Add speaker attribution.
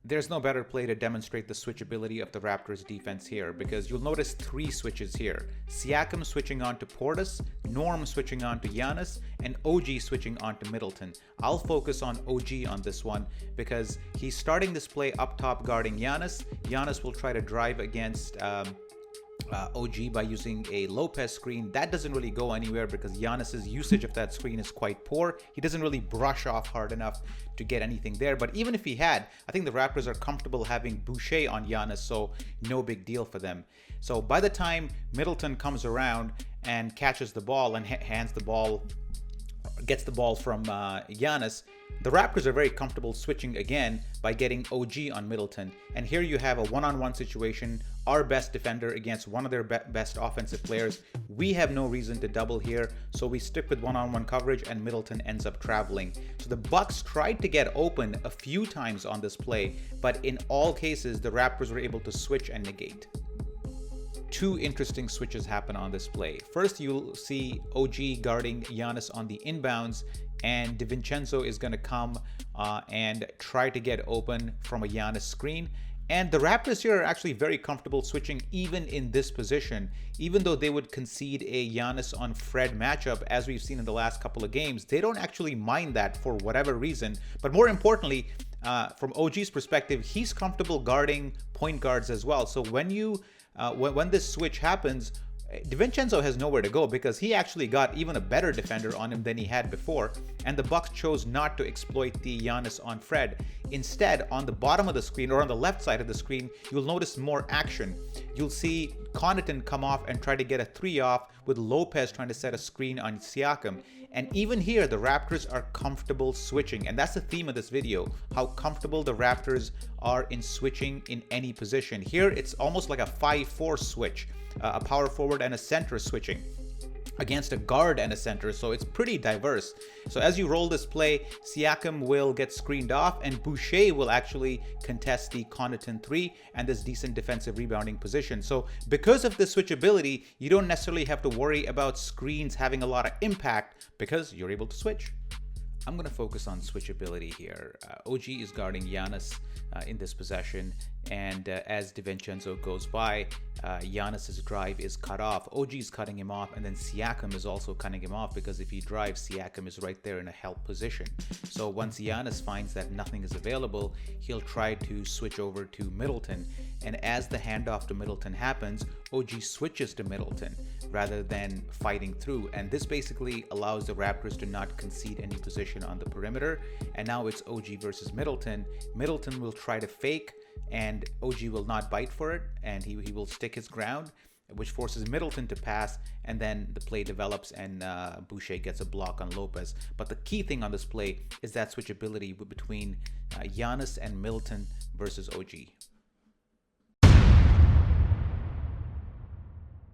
Speaker 1: There's no better play to demonstrate the switchability of the Raptors defense here, because you'll notice 3 switches here. Siakam switching on to Portis, Norm switching on to Giannis, and OG switching on to Middleton. I'll focus on OG on this one because he's starting this play up top guarding Giannis. Giannis will try to drive against OG by using a Lopez screen. That doesn't really go anywhere because Giannis's usage of that screen is quite poor. He doesn't really brush off hard enough to get anything there. But even if he had, I think the Raptors are comfortable having Boucher on Giannis, so no big deal for them. So by the time Middleton comes around and catches the ball and gets the ball from Giannis, the Raptors are very comfortable switching again by getting OG on Middleton. And here you have a one-on-one situation, our best defender against one of their best offensive players. We have no reason to double here, so we stick with one-on-one coverage and Middleton ends up traveling. So the Bucks tried to get open a few times on this play, but in all cases, the Raptors were able to switch and negate. 2 interesting switches happen on this play. First, you'll see OG guarding Giannis on the inbounds, and DiVincenzo is going to come and try to get open from a Giannis screen. And the Raptors here are actually very comfortable switching even in this position. Even though they would concede a Giannis on Fred matchup, as we've seen in the last couple of games, they don't actually mind that for whatever reason. But more importantly, from OG's perspective, he's comfortable guarding point guards as well. So when this switch happens, DiVincenzo has nowhere to go because he actually got even a better defender on him than he had before, and the Bucks chose not to exploit the Giannis on Fred. Instead, on the bottom of the screen or on the left side of the screen, you'll notice more action. You'll see Connaughton come off and try to get a 3 off with Lopez trying to set a screen on Siakam. And even here, the Raptors are comfortable switching. And that's the theme of this video, how comfortable the Raptors are in switching in any position. Here, it's almost like a 5-4 switch, a power forward and a center switching against a guard and a center, so it's pretty diverse. So as you roll this play, Siakam will get screened off and Boucher will actually contest the Connaughton 3 and this decent defensive rebounding position. So because of the switchability, you don't necessarily have to worry about screens having a lot of impact because you're able to switch. I'm going to focus on switchability here. OG is guarding Giannis in this possession, and as DiVincenzo goes by, Giannis's drive is cut off. OG is cutting him off, and then Siakam is also cutting him off because if he drives, Siakam is right there in a help position. So once Giannis finds that nothing is available, he'll try to switch over to Middleton, and as the handoff to Middleton happens, OG switches to Middleton rather than fighting through, and this basically allows the Raptors to not concede any position on the perimeter. And now it's OG versus Middleton. Middleton will try to fake and OG will not bite for it, and he will stick his ground, which forces Middleton to pass, and then the play develops and Boucher gets a block on Lopez. But the key thing on this play is that switchability between Giannis and Middleton versus OG.